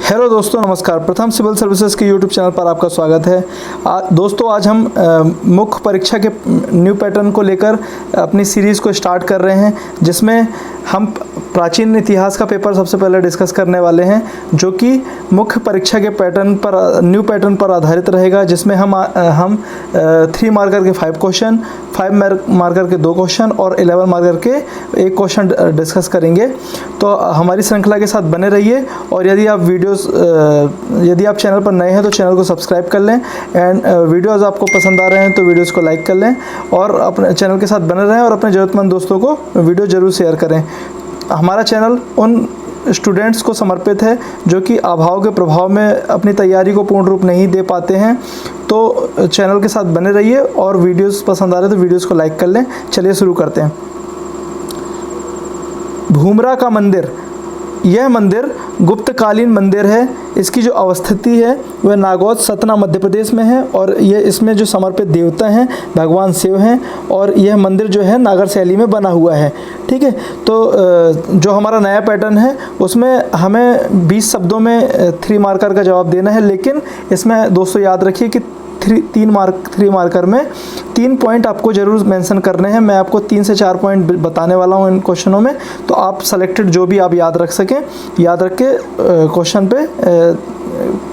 Hello दोस्तों, नमस्कार। प्रथम सिविल सर्विसेज के यूट्यूब चैनल पर आपका स्वागत है। दोस्तों, आज हम मुख्य परीक्षा के न्यू पैटर्न को लेकर अपनी सीरीज़ को स्टार्ट कर रहे हैं, जिसमें हम प्राचीन इतिहास का पेपर सबसे पहले डिस्कस करने वाले हैं, जो कि मुख्य परीक्षा के पैटर्न पर न्यू पैटर्न पर आधारित रहेगा, जिसमें हम 3 मार्कर के 5 क्वेश्चन, 5 मार्कर के 2 क्वेश्चन और 11 मार्कर के 1 क्वेश्चन डिस्कस करेंगे। तो हमारी श्रृंखला के साथ बने रहिए, और यदि आप चैनल पर नए हैं तो चैनल को सब्सक्राइब कर लें, एंड वीडियोज़ आपको पसंद आ रहे हैं तो वीडियोज़ को लाइक कर लें और अपने चैनल के साथ बने रहें, और अपने ज़रूरतमंद दोस्तों को वीडियो ज़रूर शेयर करें। हमारा चैनल उन स्टूडेंट्स को समर्पित है जो कि अभाव के प्रभाव में अपनी तैयारी को पूर्ण रूप नहीं दे पाते हैं। तो चैनल के साथ बने रहिए, और वीडियोज़ पसंद आ रहे हैं तो वीडियोज़ को लाइक कर लें। चलिए शुरू करते हैं। भूमरा का मंदिर, यह मंदिर गुप्तकालीन मंदिर है। इसकी जो अवस्थिति है वह नागौद, सतना, मध्य प्रदेश में है, और ये इसमें जो समर्पित देवता हैं भगवान शिव हैं, और यह मंदिर जो है नागर शैली में बना हुआ है। ठीक है, तो जो हमारा नया पैटर्न है उसमें हमें 20 शब्दों में 3 मार्कर का जवाब देना है, लेकिन इसमें दोस्तों याद रखिए कि 3 मार्कर में 3 पॉइंट आपको ज़रूर मेंशन करने हैं। मैं आपको 3 से 4 पॉइंट बताने वाला हूं इन क्वेश्चनों में, तो आप सेलेक्टेड जो भी आप याद रख सकें, याद रख के क्वेश्चन पे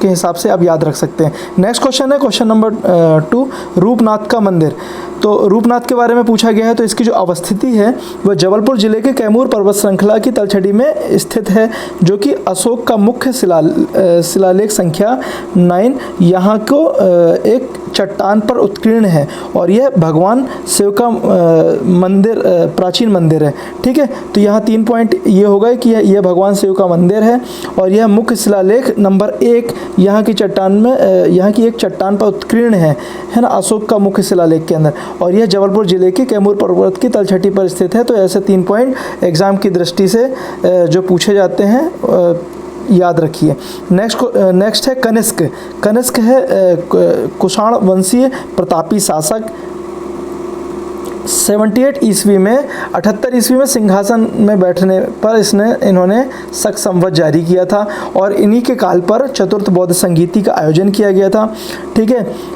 के हिसाब से आप याद रख सकते हैं। नेक्स्ट क्वेश्चन है क्वेश्चन नंबर 2, रूपनाथ का मंदिर। तो रूपनाथ के बारे में पूछा गया है। तो इसकी जो अवस्थिति है वह जबलपुर जिले के कैमूर पर्वत श्रृंखला की तलछटी में स्थित है, जो कि अशोक का मुख्य शिलालेख संख्या 9 यहाँ को एक चट्टान पर उत्कीर्ण है, और यह भगवान शिव का मंदिर, प्राचीन मंदिर है। ठीक है, तो यहाँ 3 पॉइंट ये हो गए कि यह भगवान शिव का मंदिर है, और यह मुख्य शिलालेख नंबर 1 यहाँ की चट्टान में, यहाँ की एक चट्टान पर उत्कीर्ण है ना, अशोक का मुख्य शिलालेख के अंदर, और यह जबलपुर जिले के कैमूर पर्वत की तलछटी पर स्थित है। तो ऐसे 3 पॉइंट एग्जाम की दृष्टि से जो पूछे जाते हैं याद रखिए। नेक्स्ट है कनिष्क। कनिष्क है कुषाण वंशीय प्रतापी शासक। 78 ईस्वी में 78 ईस्वी में सिंहासन में बैठने पर इन्होंने शक संवत जारी किया था, और इन्हीं के काल पर चतुर्थ बौद्ध संगीति का आयोजन किया गया था। ठीक है,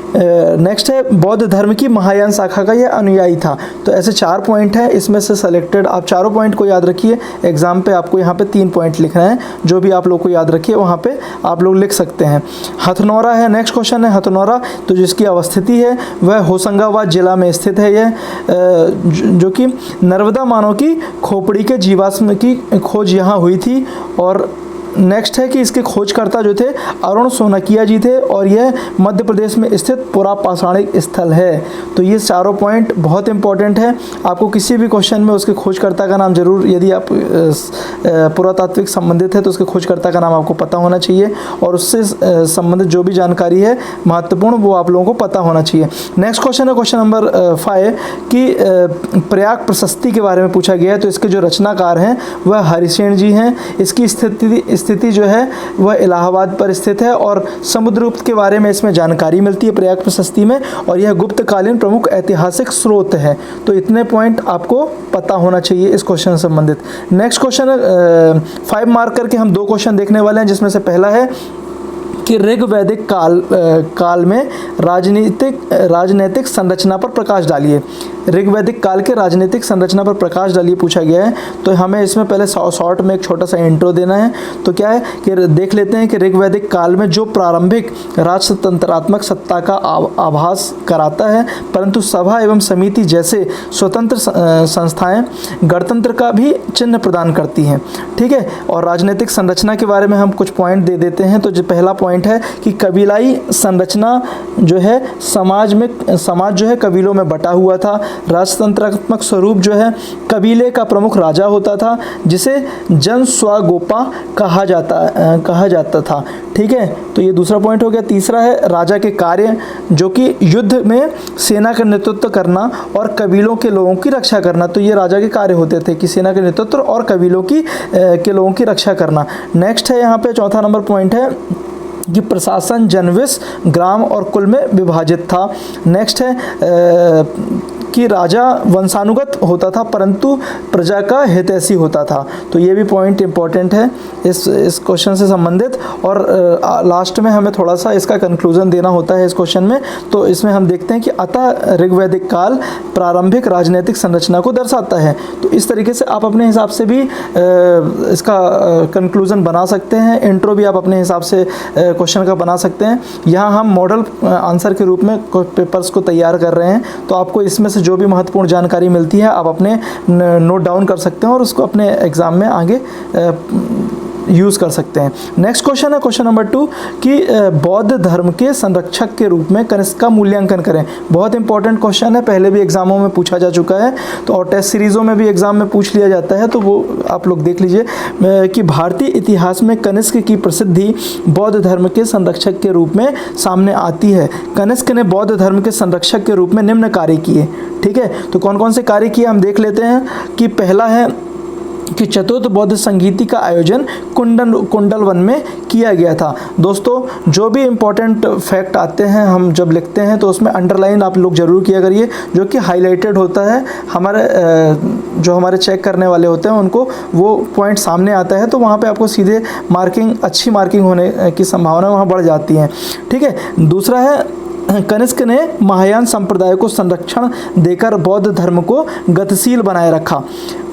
नेक्स्ट है बौद्ध धर्म की महायान शाखा का यह अनुयायी था। तो ऐसे 4 पॉइंट हैं, इसमें से सेलेक्टेड आप चारों पॉइंट को याद रखिए। एग्जाम पे आपको यहाँ पे 3 पॉइंट लिखना है, जो भी आप लोग को याद रखिए वहाँ पे आप लोग लिख सकते हैं। हथनौरा है नेक्स्ट क्वेश्चन है। हथनौरा, तो जिसकी अवस्थिति है वह होशंगाबाद जिला में स्थित है। यह जो कि नर्मदा मानव की खोपड़ी के जीवाश्म की खोज यहाँ हुई थी। और नेक्स्ट है कि इसके खोजकर्ता जो थे अरुण सोनकिया जी थे, और यह मध्य प्रदेश में स्थित पुरापाषाणिक स्थल है। तो ये चारों पॉइंट बहुत इंपॉर्टेंट है। आपको किसी भी क्वेश्चन में उसके खोजकर्ता का नाम जरूर, यदि आप पुरातात्विक संबंधित है तो उसके खोजकर्ता का नाम आपको पता होना चाहिए, और उससे संबंधित जो भी जानकारी है महत्वपूर्ण वो आप लोगों को पता होना चाहिए। नेक्स्ट क्वेश्चन है क्वेश्चन नंबर 5 कि प्रयाग प्रशस्ति के बारे में पूछा गया है। तो इसके जो रचनाकार हैं वह हरिसेन जी हैं। इसकी स्थिति जो है वह इलाहाबाद पर स्थित है, और समुद्रगुप्त के बारे में इसमें जानकारी मिलती है प्रयाग प्रशस्ति में, और यह गुप्तकालीन प्रमुख ऐतिहासिक स्रोत है। तो इतने पॉइंट आपको पता होना चाहिए इस क्वेश्चन से संबंधित। नेक्स्ट क्वेश्चन 5 मार्कर के हम 2 क्वेश्चन देखने वाले हैं, जिसमें से पहला है कि ऋग्वैदिक काल में राजनीतिक संरचना पर प्रकाश डालिए। ऋग्वैदिक काल के राजनीतिक संरचना पर प्रकाश डालिए पूछा गया है। तो हमें इसमें पहले शॉर्ट में एक छोटा सा इंट्रो देना है। तो क्या है कि देख लेते हैं कि ऋग्वैदिक काल में जो प्रारंभिक राजतंत्रात्मक सत्ता का आभास कराता है, परंतु सभा एवं समिति जैसे स्वतंत्र संस्थाएं गणतंत्र का भी चिन्ह प्रदान करती हैं। ठीक है, और राजनीतिक संरचना के बारे में हम कुछ पॉइंट दे देते हैं। तो जो पहला पॉइंट है कि कबीलाई संरचना जो है, समाज जो है कबीलों में बटा हुआ था। राजतंत्रात्मक स्वरूप जो है, कबीले का प्रमुख राजा होता था, जिसे जन स्वागोपा कहा जाता था। ठीक है, तो ये दूसरा पॉइंट हो गया। तीसरा है राजा के कार्य, जो कि युद्ध में सेना का नेतृत्व करना और कबीलों के लोगों की रक्षा करना। तो ये राजा के कार्य होते थे कि सेना के नेतृत्व और कबीलों के लोगों की रक्षा करना। नेक्स्ट है यहाँ पे चौथा नंबर पॉइंट है कि प्रशासन जनविस, ग्राम और कुल में विभाजित था। नेक्स्ट है कि राजा वंशानुगत होता था परंतु प्रजा का हितैषी होता था। तो ये भी पॉइंट इंपॉर्टेंट है इस क्वेश्चन से संबंधित। और लास्ट में हमें थोड़ा सा इसका कंक्लूजन देना होता है इस क्वेश्चन में। तो इसमें हम देखते हैं कि अतः ऋग्वैदिक काल प्रारंभिक राजनीतिक संरचना को दर्शाता है। तो इस तरीके से आप अपने हिसाब से भी इसका कंक्लूजन बना सकते हैं। इंट्रो भी आप अपने हिसाब से क्वेश्चन का बना सकते हैं। यहाँ हम मॉडल आंसर के रूप में पेपर्स को तैयार कर रहे हैं, तो आपको इसमें से जो भी महत्वपूर्ण जानकारी मिलती है आप अपने नोट डाउन कर सकते हैं और उसको अपने एग्ज़ाम में आगे यूज़ कर सकते हैं। नेक्स्ट क्वेश्चन है क्वेश्चन नंबर 2 कि बौद्ध धर्म के संरक्षक के रूप में कनिष्क का मूल्यांकन करें। बहुत इंपॉर्टेंट क्वेश्चन है, पहले भी एग्जामों में पूछा जा चुका है, तो और टेस्ट सीरीज़ों में भी एग्जाम में पूछ लिया जाता है, तो वो आप लोग देख लीजिए कि भारतीय इतिहास में कनिष्क की प्रसिद्धि बौद्ध धर्म के संरक्षक के रूप में सामने आती है। कनिष्क ने बौद्ध धर्म के संरक्षक के रूप में निम्न कार्य किए। ठीक है, तो कौन कौन से कार्य किए हम देख लेते हैं कि पहला है कि चतुर्थ बौद्ध संगीति का आयोजन कुंडल वन में किया गया था। दोस्तों जो भी इम्पोर्टेंट फैक्ट आते हैं हम जब लिखते हैं तो उसमें अंडरलाइन आप लोग ज़रूर किया करिए, जो कि हाईलाइटेड होता है। जो हमारे चेक करने वाले होते हैं उनको वो पॉइंट सामने आता है, तो वहाँ पे आपको सीधे मार्किंग, अच्छी मार्किंग होने की संभावना वहाँ बढ़ जाती है। ठीक है, दूसरा है कनिष्क ने महायान संप्रदाय को संरक्षण देकर बौद्ध धर्म को गतिशील बनाए रखा।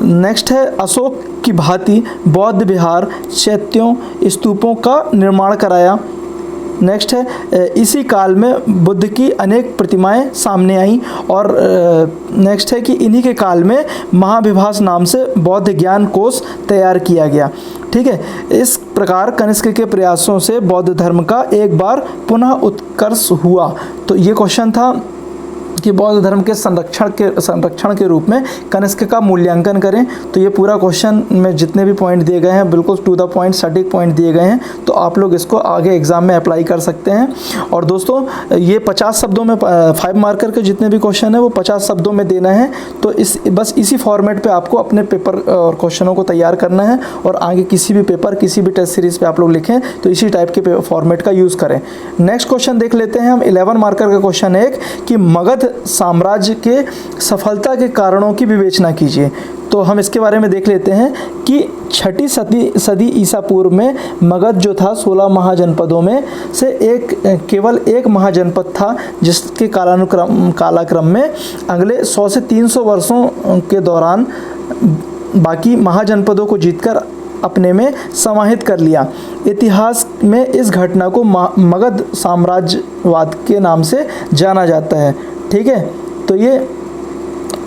नेक्स्ट है अशोक की भांति बौद्ध विहार, चैत्यों, स्तूपों का निर्माण कराया। नेक्स्ट है इसी काल में बुद्ध की अनेक प्रतिमाएं सामने आईं। और नेक्स्ट है कि इन्हीं के काल में महाविभास नाम से बौद्ध ज्ञान कोश तैयार किया गया। ठीक है, इस प्रकार कनिष्क के प्रयासों से बौद्ध धर्म का एक बार पुनः उत्कर्ष हुआ। तो ये क्वेश्चन था कि बौद्ध धर्म के संरक्षण के रूप में कनिष्क का मूल्यांकन करें। तो ये पूरा क्वेश्चन में जितने भी पॉइंट दिए गए हैं बिल्कुल टू द पॉइंट सटीक पॉइंट दिए गए हैं, तो आप लोग इसको आगे एग्जाम में अप्लाई कर सकते हैं। और दोस्तों ये 50 शब्दों में 5 मार्कर के जितने भी क्वेश्चन है वो 50 शब्दों में देना है। तो बस इसी फॉर्मेट पे आपको अपने पेपर और क्वेश्चनों को तैयार करना है, और आगे किसी भी पेपर, किसी भी टेस्ट सीरीज़ पे आप लोग लिखें तो इसी टाइप के फॉर्मेट का यूज़ करें। नेक्स्ट क्वेश्चन देख लेते हैं हम। 11 मार्कर का क्वेश्चन है कि मगध साम्राज्य के सफलता के कारणों की विवेचना कीजिए। तो हम इसके बारे में देख लेते हैं कि 6ठी सदी ईसा पूर्व में मगध जो था 16 महाजनपदों में से केवल एक महाजनपद था, जिसके कालाक्रम में अगले 100 से 300 वर्षों के दौरान बाकी महाजनपदों को जीतकर अपने में समाहित कर लिया। इतिहास में इस घटना को मगध साम्राज्यवाद के नाम से जाना जाता है। ठीक है, तो ये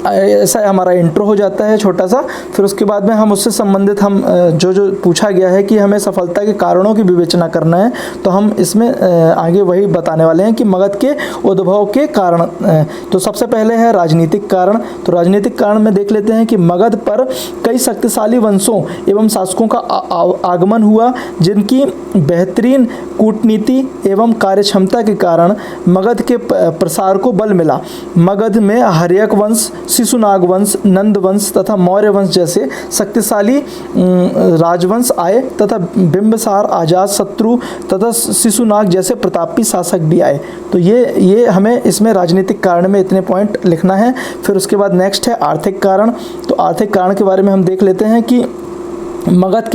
ऐसा हमारा इंट्रो हो जाता है छोटा सा। फिर उसके बाद में हम उससे संबंधित हम जो पूछा गया है कि हमें सफलता के कारणों की विवेचना करना है, तो हम इसमें आगे वही बताने वाले हैं कि मगध के उद्भव के कारण। तो सबसे पहले है राजनीतिक कारण। तो राजनीतिक कारण में देख लेते हैं कि मगध पर कई शक्तिशाली वंशों एवं शासकों का आगमन हुआ, जिनकी बेहतरीन कूटनीति एवं कार्यक्षमता के कारण मगध के प्रसार को बल मिला। मगध में हर्यक वंश, शिशुनाग वंश, नंद वंश तथा मौर्य वंश जैसे शक्तिशाली राजवंश आए तथा बिंबिसार, अजातशत्रु तथा शिशुनाग जैसे प्रतापी शासक भी आए। तो ये हमें इसमें राजनीतिक कारण में इतने पॉइंट लिखना है। फिर उसके बाद नेक्स्ट है आर्थिक कारण। तो आर्थिक कारण के बारे में हम देख लेते हैं कि मगध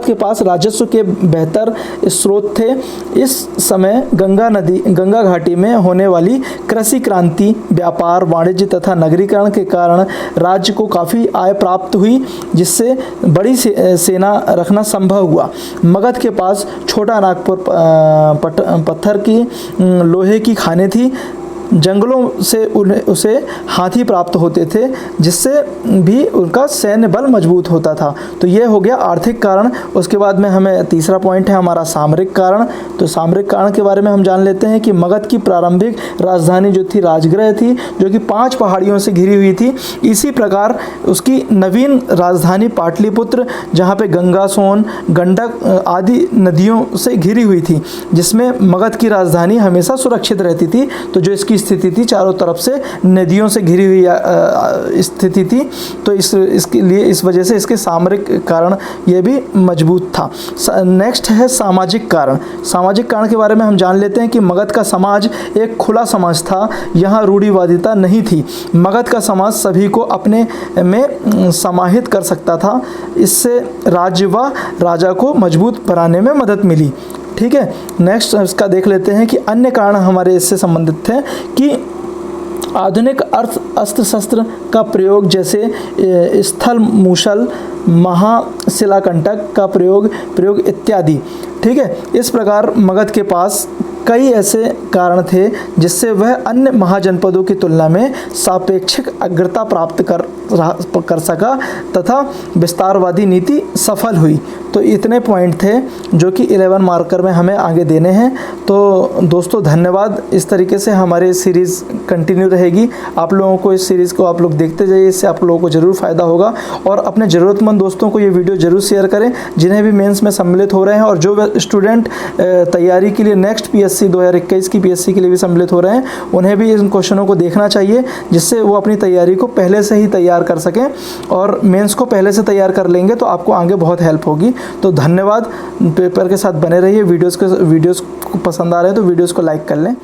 के पास राजस्व के बेहतर स्रोत थे। इस समय गंगा घाटी में होने वाली कृषि क्रांति, व्यापार, वाणिज्य तथा नगरीकरण के कारण राज्य को काफ़ी आय प्राप्त हुई, जिससे बड़ी सेना रखना संभव हुआ। मगध के पास छोटा नागपुर पत्थर की, लोहे की खानें थी। जंगलों से उसे हाथी प्राप्त होते थे, जिससे भी उनका सैन्य बल मजबूत होता था। तो ये हो गया आर्थिक कारण। उसके बाद में हमें तीसरा पॉइंट है हमारा सामरिक कारण। तो सामरिक कारण के बारे में हम जान लेते हैं कि मगध की प्रारंभिक राजधानी जो थी राजगृह थी, जो कि 5 पहाड़ियों से घिरी हुई थी। इसी प्रकार उसकी नवीन राजधानी पाटलिपुत्र, जहाँ पे गंगा, सोन, गंडक आदि नदियों से घिरी हुई थी, जिसमें मगध की राजधानी हमेशा सुरक्षित रहती थी। तो जो इसकी स्थिति थी, चारों तरफ से नदियों से घिरी हुई स्थिति थी। तो इसके लिए इस वजह से इसके सामरिक कारण ये भी मजबूत था। नेक्स्ट है सामाजिक कारण। सामाजिक कारण के बारे में हम जान लेते हैं कि मगध का समाज एक खुला समाज था, यहाँ रूढ़िवादिता नहीं थी। मगध का समाज सभी को अपने में समाहित कर सकता था। इससे राज्य व राजा को मजबूत बनाने में मदद मिली। ठीक है, नेक्स्ट इसका देख लेते हैं कि अन्य कारण हमारे इससे संबंधित थे कि आधुनिक अस्त्र शस्त्र का प्रयोग, जैसे स्थल मूसल, महाशिलाकंटक का प्रयोग इत्यादि। ठीक है, इस प्रकार मगध के पास कई ऐसे कारण थे जिससे वह अन्य महाजनपदों की तुलना में सापेक्षिक अग्रता प्राप्त कर सका तथा विस्तारवादी नीति सफल हुई। तो इतने पॉइंट थे जो कि 11 मार्कर में हमें आगे देने हैं। तो दोस्तों धन्यवाद। इस तरीके से हमारी सीरीज़ कंटिन्यू रहेगी। आप लोगों को इस सीरीज़ को आप लोग देखते जाइए, इससे आप लोगों को ज़रूर फ़ायदा होगा। और अपने ज़रूरतमंद दोस्तों को ये वीडियो ज़रूर शेयर करें जिन्हें भी मेंस में सम्मिलित हो रहे हैं, और जो स्टूडेंट तैयारी के लिए नेक्स्ट पीएससी 2021 की पीएससी के लिए भी सम्मिलित हो रहे हैं, उन्हें भी इन क्वेश्चनों को देखना चाहिए, जिससे वो अपनी तैयारी को पहले से ही तैयार कर सकें, और मेंस को पहले से तैयार कर लेंगे तो आपको आगे बहुत हेल्प होगी। तो धन्यवाद। पेपर के साथ बने रहिए। वीडियोस को पसंद आ रहे हैं तो वीडियोस को लाइक कर लें।